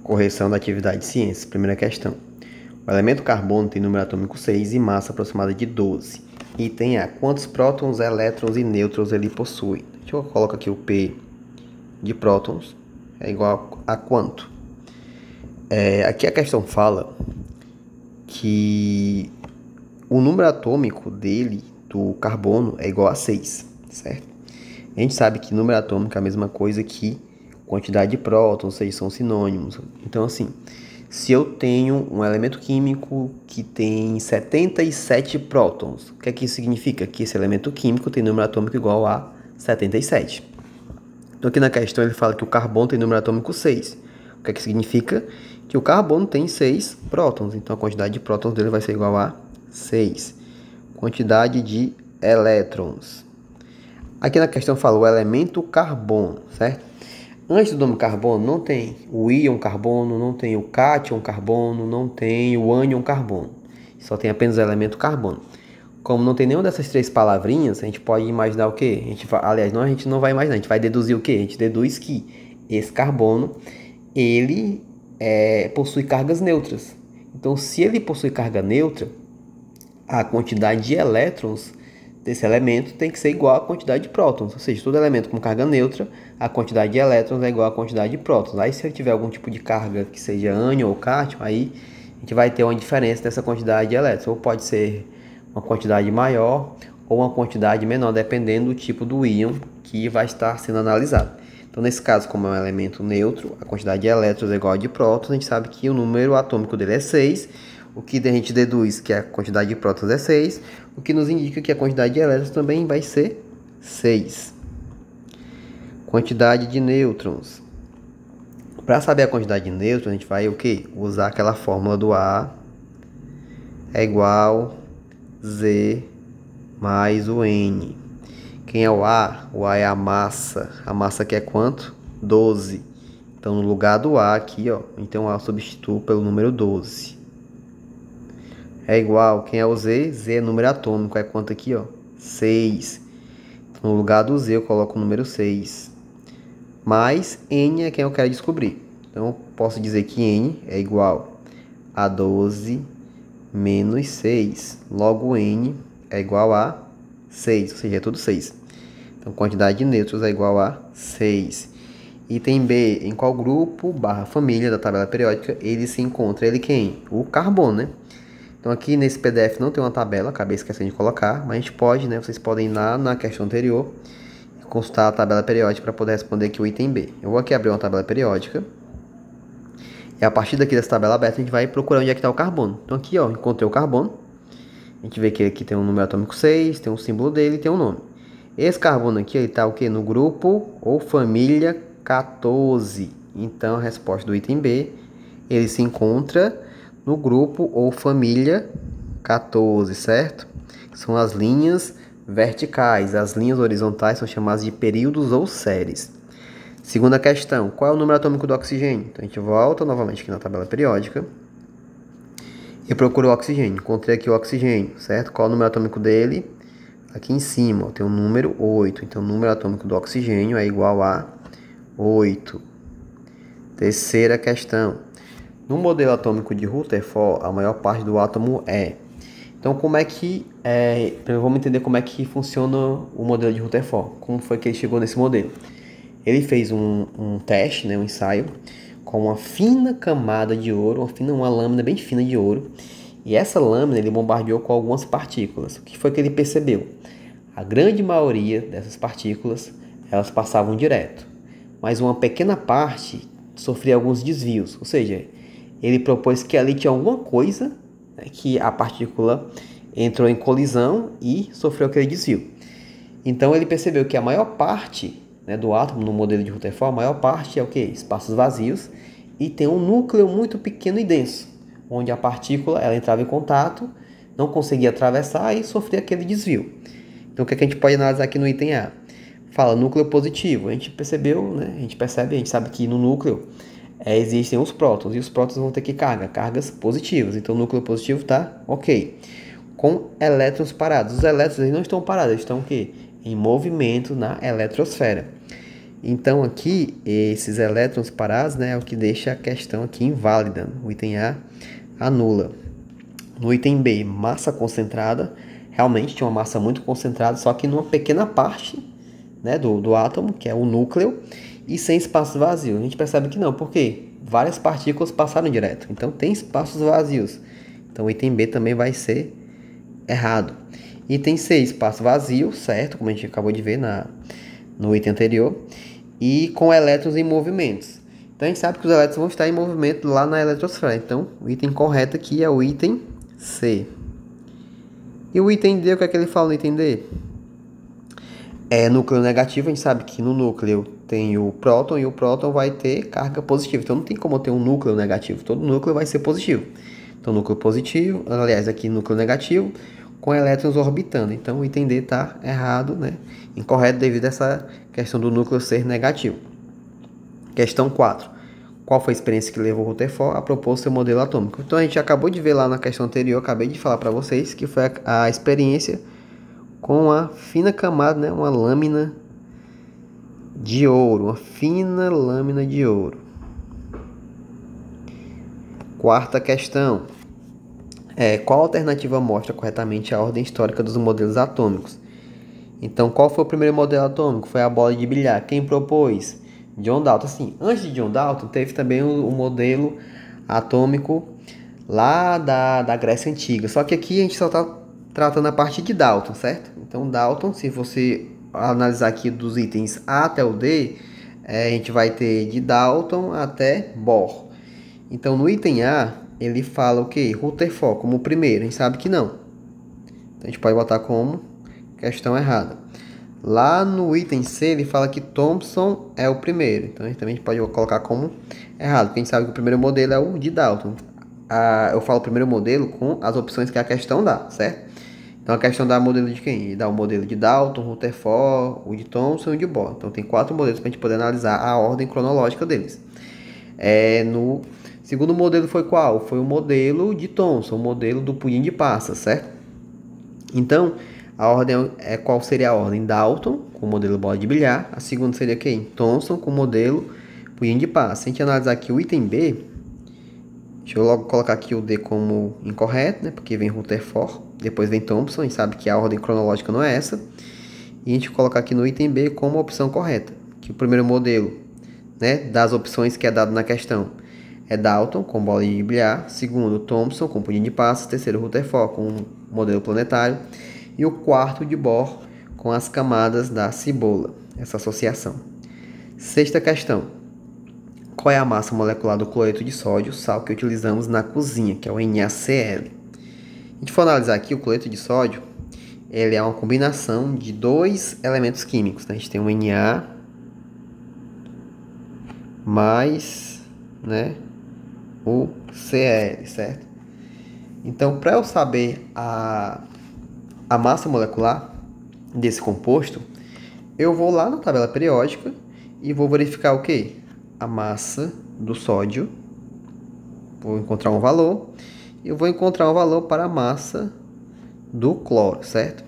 Correção da atividade de ciências. Primeira questão. O elemento carbono tem número atômico 6 e massa aproximada de 12. Item A. Quantos prótons, elétrons e nêutrons ele possui? Deixa eu colocar aqui o P de prótons. É igual a quanto? Aqui a questão fala que o número atômico dele, do carbono, é igual a 6, certo? A gente sabe que número atômico é a mesma coisa que quantidade de prótons, ou seja, são sinônimos. Então, assim, se eu tenho um elemento químico que tem 77 prótons, o que é que isso significa? Que esse elemento químico tem número atômico igual a 77. Então, aqui na questão ele fala que o carbono tem número atômico 6. O que é que significa? Que o carbono tem 6 prótons. Então, a quantidade de prótons dele vai ser igual a 6. Quantidade de elétrons. Aqui na questão fala o elemento carbono, certo? Antes do nome carbono não tem o íon carbono, não tem o cátion carbono, não tem o ânion carbono. Só tem apenas o elemento carbono. Como não tem nenhuma dessas três palavrinhas, a gente pode imaginar o quê? A gente não vai imaginar, a gente vai deduzir o quê? A gente deduz que esse carbono, ele possui cargas neutras. Então, se ele possui carga neutra, a quantidade de elétrons desse elemento tem que ser igual à quantidade de prótons. Ou seja, todo elemento com carga neutra, a quantidade de elétrons é igual à quantidade de prótons. Aí se ele tiver algum tipo de carga que seja ânion ou cátion, aí a gente vai ter uma diferença dessa quantidade de elétrons. Ou pode ser uma quantidade maior ou uma quantidade menor, dependendo do tipo do íon que vai estar sendo analisado. Então, nesse caso, como é um elemento neutro, a quantidade de elétrons é igual a de prótons, a gente sabe que o número atômico dele é 6, o que a gente deduz que a quantidade de prótons é 6, o que nos indica que a quantidade de elétrons também vai ser 6. Quantidade de nêutrons. Para saber a quantidade de nêutrons, a gente vai o quê? Usar aquela fórmula do A é igual Z mais o N. Quem é o A? O A é a massa. A massa aqui é quanto? 12. Então, no lugar do A aqui, ó, então A eu substituo pelo número 12. É igual, quem é o Z? Z é número atômico, é quanto aqui, ó? 6. Então, no lugar do Z eu coloco o número 6. Mais N é quem eu quero descobrir. Então, eu posso dizer que N é igual a 12 menos 6. Logo, N é igual a 6, ou seja, é tudo 6. Então, quantidade de nêutrons é igual a 6. Item B, em qual grupo / família da tabela periódica ele se encontra? Ele quem? O carbono, né? Então, aqui nesse PDF não tem uma tabela, acabei esquecendo de colocar, mas a gente pode, né? Vocês podem ir lá na questão anterior e consultar a tabela periódica para poder responder aqui o item B. Eu vou aqui abrir uma tabela periódica. E a partir daqui dessa tabela aberta, a gente vai procurar onde é que está o carbono. Então, aqui, ó, encontrei o carbono. A gente vê que aqui tem um número atômico 6, tem um símbolo dele e tem um nome. Esse carbono aqui, ele está o quê? No grupo ou família 14. Então, a resposta do item B, ele se encontra no grupo ou família 14, certo? São as linhas verticais. As linhas horizontais são chamadas de períodos ou séries. Segunda questão, qual é o número atômico do oxigênio? Então, a gente volta novamente aqui na tabela periódica e procura o oxigênio. Encontrei aqui o oxigênio, certo? Qual é o número atômico dele? Aqui em cima, ó, tem o número 8. Então, o número atômico do oxigênio é igual a 8. Terceira questão. No modelo atômico de Rutherford, a maior parte do átomo é. Então, como é que... vamos entender como é que funciona o modelo de Rutherford. Como foi que ele chegou nesse modelo? Ele fez um teste, né, um ensaio, com uma fina camada de ouro, uma lâmina bem fina de ouro. E essa lâmina ele bombardeou com algumas partículas. O que foi que ele percebeu? A grande maioria dessas partículas, elas passavam direto. Mas uma pequena parte sofria alguns desvios. Ou seja, ele propôs que ali tinha alguma coisa, né, que a partícula entrou em colisão e sofreu aquele desvio. Então ele percebeu que a maior parte, né, do átomo no modelo de Rutherford, a maior parte é o quê? Espaços vazios e tem um núcleo muito pequeno e denso, onde a partícula ela entrava em contato, não conseguia atravessar e sofria aquele desvio. Então o que a gente pode analisar aqui no item A? Fala núcleo positivo. A gente percebeu, né? A gente sabe que no núcleo existem os prótons, e os prótons vão ter que cargas positivas. Então o núcleo positivo está ok. Com elétrons parados. Os elétrons eles não estão parados, eles estão o quê? Em movimento na eletrosfera. Então aqui, esses elétrons parados, né, é o que deixa a questão aqui inválida. O item A anula. No item B, massa concentrada. Realmente tinha uma massa muito concentrada, só que numa pequena parte, né, do átomo, que é o núcleo, e sem espaço vazio. A gente percebe que não, porque várias partículas passaram direto. Então tem espaços vazios. Então o item B também vai ser errado. Item C, espaço vazio, certo? Como a gente acabou de ver no item anterior. E com elétrons em movimentos. Então a gente sabe que os elétrons vão estar em movimento lá na eletrosfera. Então o item correto aqui é o item C. E o item D, o que é que ele fala no item D? É núcleo negativo, a gente sabe que no núcleo tem o próton e o próton vai ter carga positiva. Então não tem como ter um núcleo negativo, todo núcleo vai ser positivo. Então núcleo positivo, aliás, aqui núcleo negativo, com elétrons orbitando. Então o item D está errado, né? Incorreto devido a essa questão do núcleo ser negativo. Questão 4. Qual foi a experiência que levou o Rutherford a propor seu modelo atômico? Então a gente acabou de ver lá na questão anterior, acabei de falar para vocês, que foi a experiência com a fina camada, né? Uma lâmina de ouro, uma fina lâmina de ouro. Quarta questão. Qual alternativa mostra corretamente a ordem histórica dos modelos atômicos? Então, qual foi o primeiro modelo atômico? Foi a bola de bilhar. Quem propôs? John Dalton. Assim, antes de John Dalton, teve também o modelo atômico lá da Grécia Antiga. Só que aqui a gente só está tratando a parte de Dalton, certo? Então, Dalton, se você analisar aqui dos itens A até o D, a gente vai ter de Dalton até Bohr. Então, no item A, ele fala o quê? Rutherford como o primeiro. A gente sabe que não. Então, a gente pode botar como questão errada. Lá no item C, ele fala que Thomson é o primeiro. Então, a gente também pode colocar como errado. Porque a gente sabe que o primeiro modelo é o de Dalton. Eu falo primeiro modelo com as opções que a questão dá, certo? Então, a questão dá modelo de quem? Dá o modelo de Dalton, Rutherford, o de Thomson e o de Bohr. Então, tem 4 modelos para a gente poder analisar a ordem cronológica deles. No segundo modelo foi qual? Foi o modelo de Thomson, o modelo do pudim de passa, certo? Então, a ordem qual seria a ordem? Dalton, com o modelo bola de bilhar. A segunda seria quem? Thomson, com o modelo pudim de passa. Se a gente analisar aqui o item B, deixa eu logo colocar aqui o D como incorreto, né? Porque vem Rutherford, depois vem Thomson, a gente sabe que a ordem cronológica não é essa. E a gente colocar aqui no item B como opção correta, que o primeiro modelo, né, das opções que é dado na questão, é Dalton, com bola de bilhar. Segundo, Thomson, com pudim de passa. Terceiro, Rutherford, com modelo planetário. E o quarto de Bohr, com as camadas da cibola, essa associação. Sexta questão. Qual é a massa molecular do cloreto de sódio, sal que utilizamos na cozinha, que é o NaCl? A gente for analisar aqui o cloreto de sódio, ele é uma combinação de 2 elementos químicos, né? A gente tem um Na mais, né, o Cl, certo? Então, para eu saber a massa molecular desse composto, eu vou lá na tabela periódica e vou verificar o que? A massa do sódio. Vou encontrar um valor. E eu vou encontrar um valor para a massa do cloro, certo?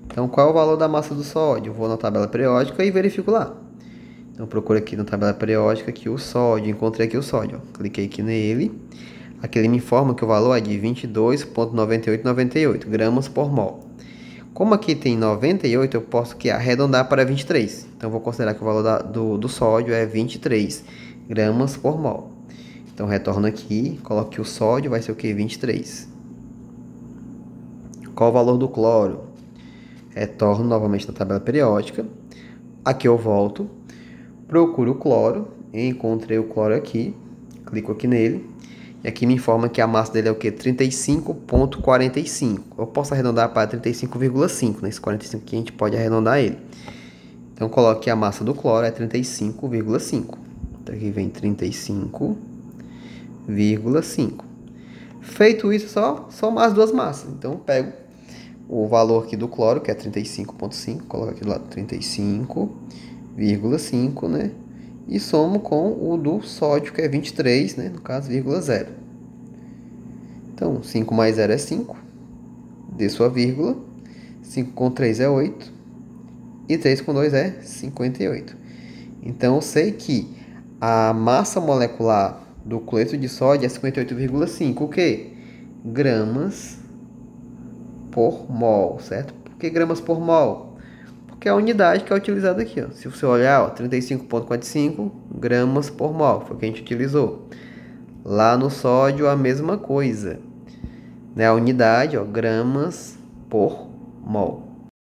Então, qual é o valor da massa do sódio? Eu vou na tabela periódica e verifico lá. Então, procuro aqui na tabela periódica aqui o sódio. Encontrei aqui o sódio. Ó. Cliquei aqui nele. Aqui ele me informa que o valor é de 22,9898 gramas por mol. Como aqui tem 98, eu posso arredondar para 23. Então, vou considerar que o valor do sódio é 23 gramas por mol. Então, retorno aqui, coloco aqui o sódio, vai ser o que? 23. Qual o valor do cloro? Retorno novamente na tabela periódica. Aqui eu volto, procuro o cloro, encontrei o cloro aqui, clico aqui nele. E aqui me informa que a massa dele é o que? 35,45. Eu posso arredondar para 35,5. Nesse 45 aqui a gente pode arredondar ele. Então, coloque que a massa do cloro é 35,5. Então, aqui vem 35,5. Feito isso, só somar as duas massas. Então, eu pego o valor aqui do cloro, que é 35,5. Coloco aqui do lado 35,5, né? E somo com o do sódio, que é 23, né? No caso, 0,0. Então, 5 mais 0 é 5. Dê sua vírgula. 5 com 3 é 8. E 3 com 2 é 58. Então eu sei que a massa molecular do cloreto de sódio é 58,5. O quê? Gramas por mol, certo? Por que gramas por mol? Porque é a unidade que é utilizada aqui, ó. Se você olhar, ó, 35,45 gramas por mol, foi o que a gente utilizou. Lá no sódio, a mesma coisa, né? A unidade, ó, gramas por mol.